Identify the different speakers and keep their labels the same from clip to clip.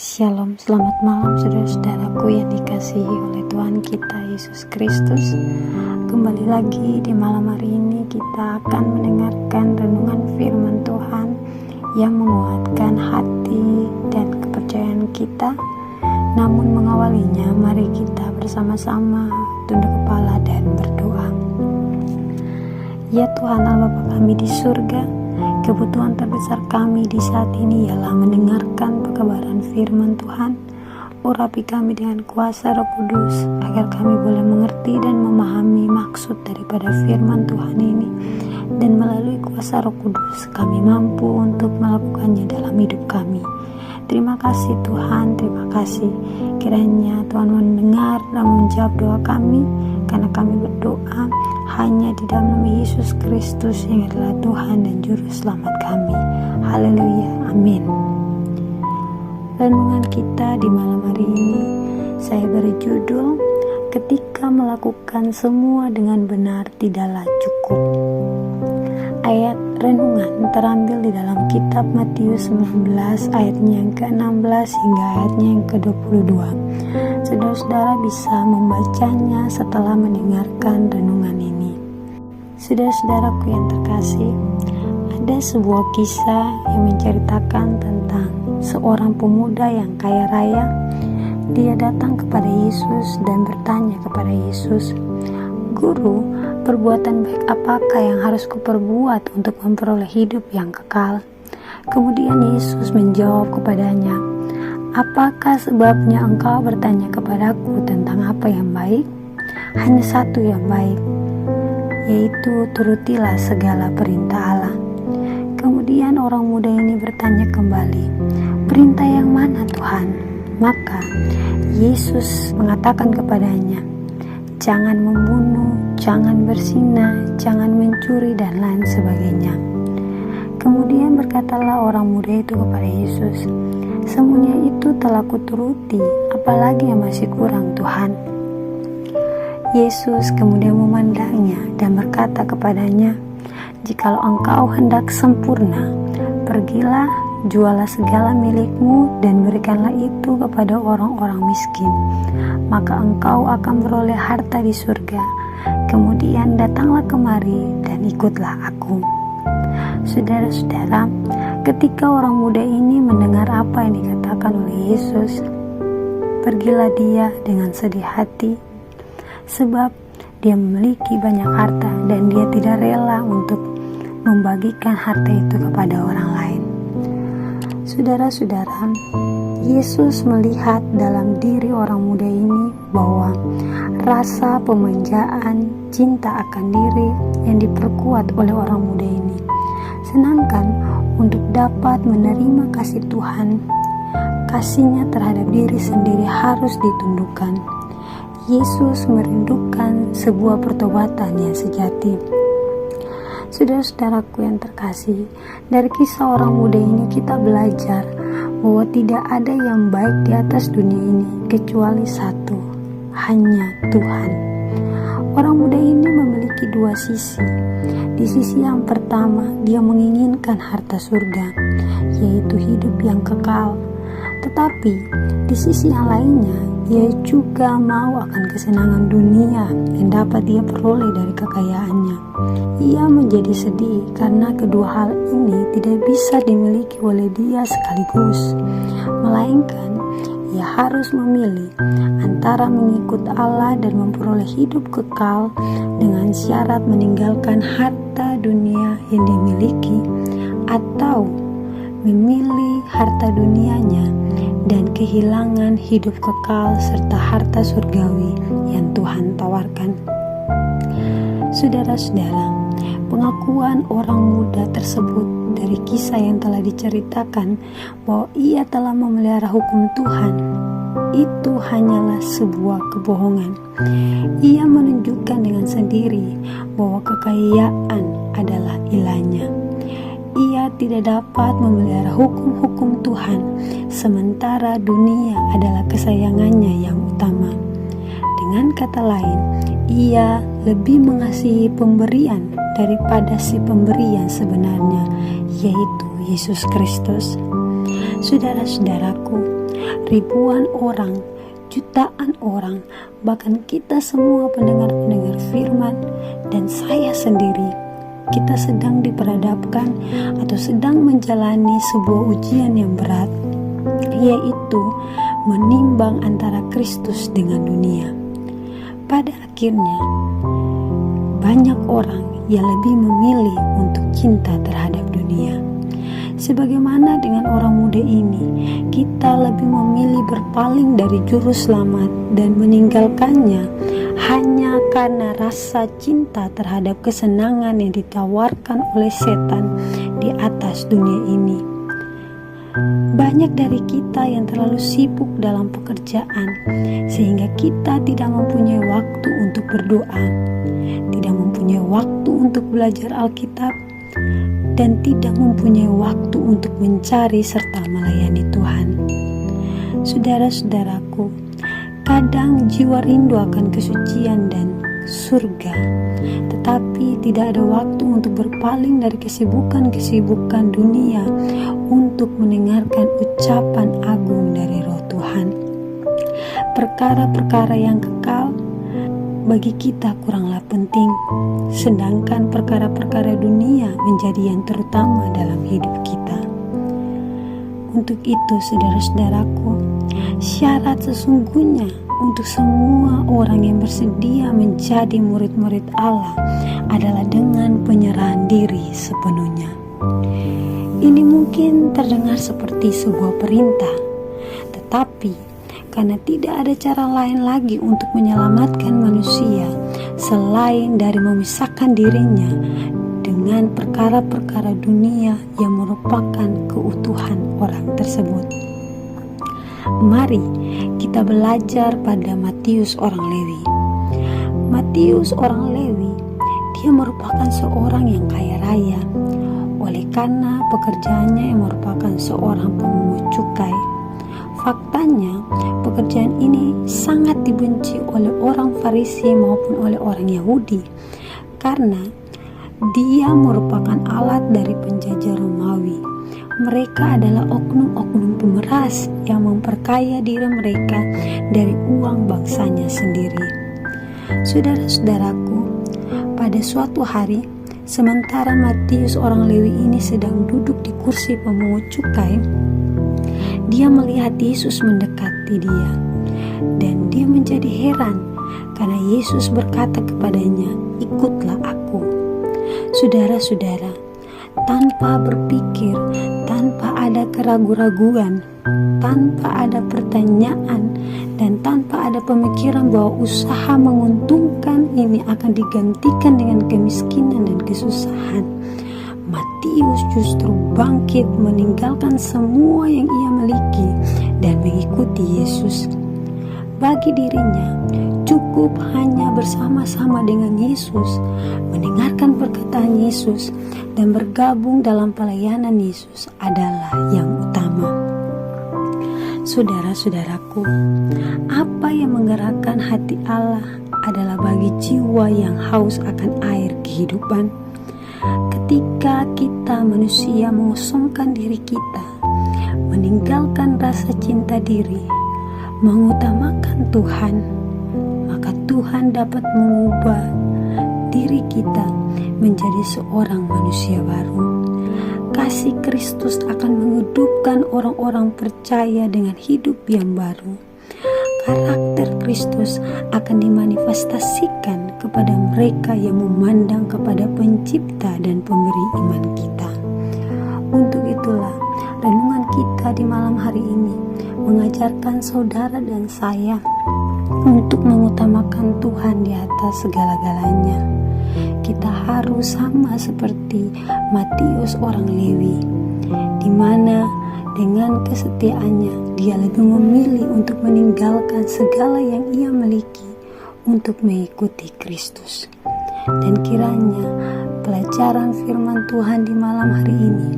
Speaker 1: Shalom, selamat malam saudara-saudaraku yang dikasihi oleh Tuhan kita Yesus Kristus. Kembali lagi di malam hari ini kita akan mendengarkan renungan firman Tuhan yang menguatkan hati dan kepercayaan kita. Namun mengawalinya, mari kita bersama-sama tunduk kepala dan berdoa. Ya Tuhan Allah Bapa kami di surga, kebutuhan terbesar kami di saat ini ialah mendengarkan pekabaran firman Tuhan. Urapi kami dengan kuasa Roh Kudus agar kami boleh mengerti dan memahami maksud daripada firman Tuhan ini, dan melalui kuasa Roh Kudus kami mampu untuk melakukannya dalam hidup kami. Terima kasih Tuhan, terima kasih. Kiranya Tuhan mendengar dan menjawab doa kami, karena kami berdoa hanya di dalam nama Yesus Kristus yang adalah Tuhan dan Juru Selamat kami. Haleluya, amin. Renungan kita di malam hari ini saya berjudul Ketika Melakukan Semua Dengan Benar Tidaklah Cukup. Ayat renungan terambil di dalam kitab Matius 19 ayatnya yang ke-16 hingga ayatnya yang ke-22. Saudara-saudara bisa membacanya setelah mendengarkan renungan ini. Saudara-saudaraku yang terkasih, ada sebuah kisah yang menceritakan tentang seorang pemuda yang kaya raya. Dia datang kepada Yesus dan bertanya kepada Yesus, "Guru, perbuatan baik apakah yang harus kuperbuat untuk memperoleh hidup yang kekal?" Kemudian Yesus menjawab kepadanya, "Apakah sebabnya engkau bertanya kepadaku tentang apa yang baik? Hanya satu yang baik, yaitu turutilah segala perintah Allah." Kemudian orang muda ini bertanya kembali, "Perintah yang mana Tuhan?" Maka Yesus mengatakan kepadanya, "Jangan membunuh, jangan berzina, jangan mencuri, dan lain sebagainya." Kemudian berkatalah orang muda itu kepada Yesus, "Semuanya itu telah kuturuti, apalagi yang masih kurang Tuhan?" Yesus kemudian memandangnya dan berkata kepadanya, "Jikalau engkau hendak sempurna, pergilah, jualah segala milikmu dan berikanlah itu kepada orang-orang miskin, maka engkau akan beroleh harta di surga. Kemudian datanglah kemari dan ikutlah aku." Saudara-saudara, ketika orang muda ini mendengar apa yang dikatakan oleh Yesus, pergilah dia dengan sedih hati, sebab dia memiliki banyak harta dan dia tidak rela untuk membagikan harta itu kepada orang lain. Saudara-saudara, Yesus melihat dalam diri orang muda ini bahwa rasa pemanjaan, cinta akan diri yang diperkuat oleh orang muda ini. Sedangkan untuk dapat menerima kasih Tuhan, kasihnya terhadap diri sendiri harus ditundukkan. Yesus merindukan sebuah pertobatan yang sejati. Saudara-saudaraku yang terkasih, dari kisah orang muda ini kita belajar bahwa tidak ada yang baik di atas dunia ini kecuali satu, hanya Tuhan. Orang muda ini memiliki dua sisi. Di sisi yang pertama, dia menginginkan harta surga, yaitu hidup yang kekal. Tetapi di sisi yang lainnya, ia juga mau akan kesenangan dunia yang dapat dia peroleh dari kekayaannya. Ia menjadi sedih karena kedua hal ini tidak bisa dimiliki oleh dia sekaligus, melainkan ia harus memilih antara mengikut Allah dan memperoleh hidup kekal dengan syarat meninggalkan harta dunia yang dimiliki, atau memilih harta dunianya dan kehilangan hidup kekal serta harta surgawi yang Tuhan tawarkan. Saudara-saudara, pengakuan orang muda tersebut dari kisah yang telah diceritakan bahwa ia telah memelihara hukum Tuhan, itu hanyalah sebuah kebohongan. Ia menunjukkan dengan sendiri bahwa kekayaan adalah ilahnya. Ia tidak dapat memelihara hukum-hukum Tuhan, sementara dunia adalah kesayangannya yang utama. Dengan kata lain, ia lebih mengasihi pemberian daripada si pemberi yang sebenarnya, yaitu Yesus Kristus. Saudara-saudaraku, ribuan orang, jutaan orang, bahkan kita semua pendengar-pendengar firman dan saya sendiri, kita sedang diperhadapkan atau sedang menjalani sebuah ujian yang berat, yaitu menimbang antara Kristus dengan dunia. Pada akhirnya, banyak orang yang lebih memilih untuk cinta terhadap dunia. Sebagaimana dengan orang muda ini, kita lebih memilih berpaling dari juru selamat dan meninggalkannya hanya karena rasa cinta terhadap kesenangan yang ditawarkan oleh setan di atas dunia ini. Banyak dari kita yang terlalu sibuk dalam pekerjaan sehingga kita tidak mempunyai waktu untuk berdoa, tidak mempunyai waktu untuk belajar Alkitab, dan tidak mempunyai waktu untuk mencari serta melayani Tuhan. Saudara-saudaraku, kadang jiwa rindu akan kesucian dan surga, tetapi tidak ada waktu untuk berpaling dari kesibukan-kesibukan dunia untuk mendengarkan ucapan agung dari Roh Tuhan. Perkara-perkara yang kekal bagi kita kuranglah penting, sedangkan perkara-perkara dunia menjadi yang terutama dalam hidup kita. Untuk itu, saudara-saudaraku, syarat sesungguhnya untuk semua orang yang bersedia menjadi murid-murid Allah adalah dengan penyerahan diri sepenuhnya. Ini mungkin terdengar seperti sebuah perintah, tetapi karena tidak ada cara lain lagi untuk menyelamatkan manusia selain dari memisahkan dirinya dengan perkara-perkara dunia yang merupakan keutuhan orang tersebut. Mari kita belajar pada Matius orang Lewi. Matius orang Lewi, dia merupakan seorang yang kaya raya oleh karena pekerjaannya yang merupakan seorang pemungut cukai. Faktanya, pekerjaan ini sangat dibenci oleh orang Farisi maupun oleh orang Yahudi karena dia merupakan alat dari penjajah Romawi. Mereka adalah oknum-oknum pemeras yang memperkaya diri mereka dari uang bangsanya sendiri. Saudara-saudaraku, pada suatu hari, sementara Matius orang Lewi ini sedang duduk di kursi pemungut cukai, dia melihat Yesus mendekati dia, dan dia menjadi heran karena Yesus berkata kepadanya, "Ikutlah aku." Saudara-saudara, tanpa berpikir, tanpa ada keraguan-raguan, tanpa ada pertanyaan, dan tanpa ada pemikiran bahwa usaha menguntungkan ini akan digantikan dengan kemiskinan dan kesusahan, Matius justru bangkit meninggalkan semua yang ia miliki dan mengikuti Yesus. Bagi dirinya, cukup hanya bersama-sama dengan Yesus, mendengarkan perkataan Yesus, dan bergabung dalam pelayanan Yesus adalah yang utama. Saudara-saudaraku, apa yang menggerakkan hati Allah adalah bagi jiwa yang haus akan air kehidupan. Ketika kita manusia mengosongkan diri kita, meninggalkan rasa cinta diri, mengutamakan Tuhan, maka Tuhan dapat mengubah diri kita menjadi seorang manusia baru. Kasih Kristus akan menghidupkan orang-orang percaya dengan hidup yang baru. Karakter Kristus akan dimanifestasikan kepada mereka yang memandang kepada Pencipta dan Pemberi iman kita. Untuk itulah, renungan kita di malam hari ini mengajarkan saudara dan saya untuk mengutamakan Tuhan di atas segala-galanya. Kita harus sama seperti Matius orang Lewi, di mana dengan kesetiaannya dia lebih memilih untuk meninggalkan segala yang ia miliki untuk mengikuti Kristus. Dan kiranya pelajaran firman Tuhan di malam hari ini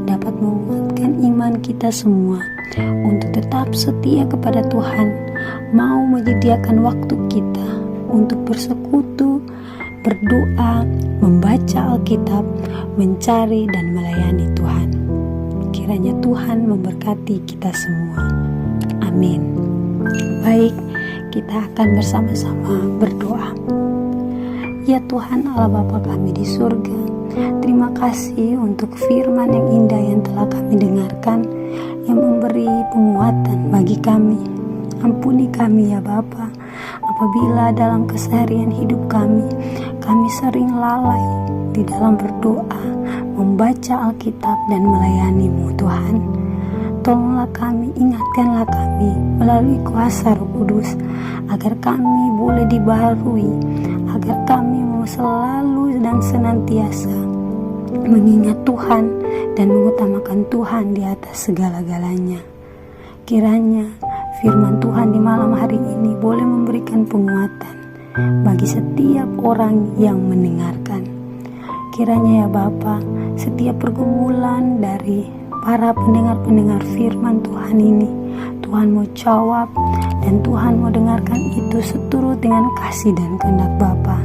Speaker 1: dapat menguatkan iman kita semua untuk tetap setia kepada Tuhan, mau menyediakan waktu kita untuk bersekutu, berdoa, membaca Alkitab, mencari dan melayani Tuhan. Kiranya Tuhan memberkati kita semua. Amin. Amin. Baik, kita akan bersama-sama berdoa. Ya Tuhan Allah Bapa kami di surga, terima kasih untuk firman yang indah yang telah kami dengarkan, yang memberi penguatan bagi kami. Ampuni kami ya Bapa, apabila dalam keseharian hidup kami sering lalai di dalam berdoa, membaca Alkitab dan melayani-Mu Tuhan. Tolonglah kami, ingatkanlah kami melalui kuasa Roh Kudus, agar kami boleh dibaharui, agar kami mau selalu dan senantiasa mengingat Tuhan dan mengutamakan Tuhan di atas segala-galanya. Kiranya firman Tuhan di malam hari ini boleh memberikan penguatan bagi setiap orang yang mendengarkan. Kiranya ya Bapa, setiap pergumulan dari para pendengar-pendengar firman Tuhan ini, Tuhan mau jawab dan Tuhan mau dengarkan itu seturut dengan kasih dan kehendak Bapa.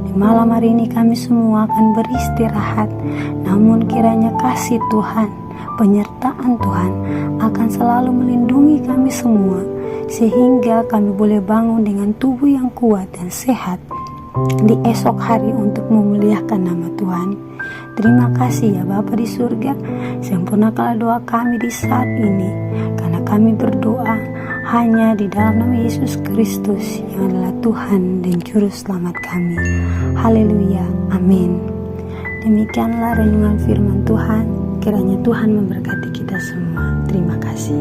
Speaker 1: Di malam hari ini kami semua akan beristirahat, namun kiranya kasih Tuhan, penyertaan Tuhan akan selalu melindungi kami semua, sehingga kami boleh bangun dengan tubuh yang kuat dan sehat di esok hari untuk memuliakan nama Tuhan. Terima kasih ya Bapa di surga, sempurnakanlah doa kami di saat ini, karena kami berdoa hanya di dalam nama Yesus Kristus yang adalah Tuhan dan Juru Selamat kami. Haleluya, amin. Demikianlah renungan firman Tuhan, kiranya Tuhan memberkati kita semua. Terima kasih.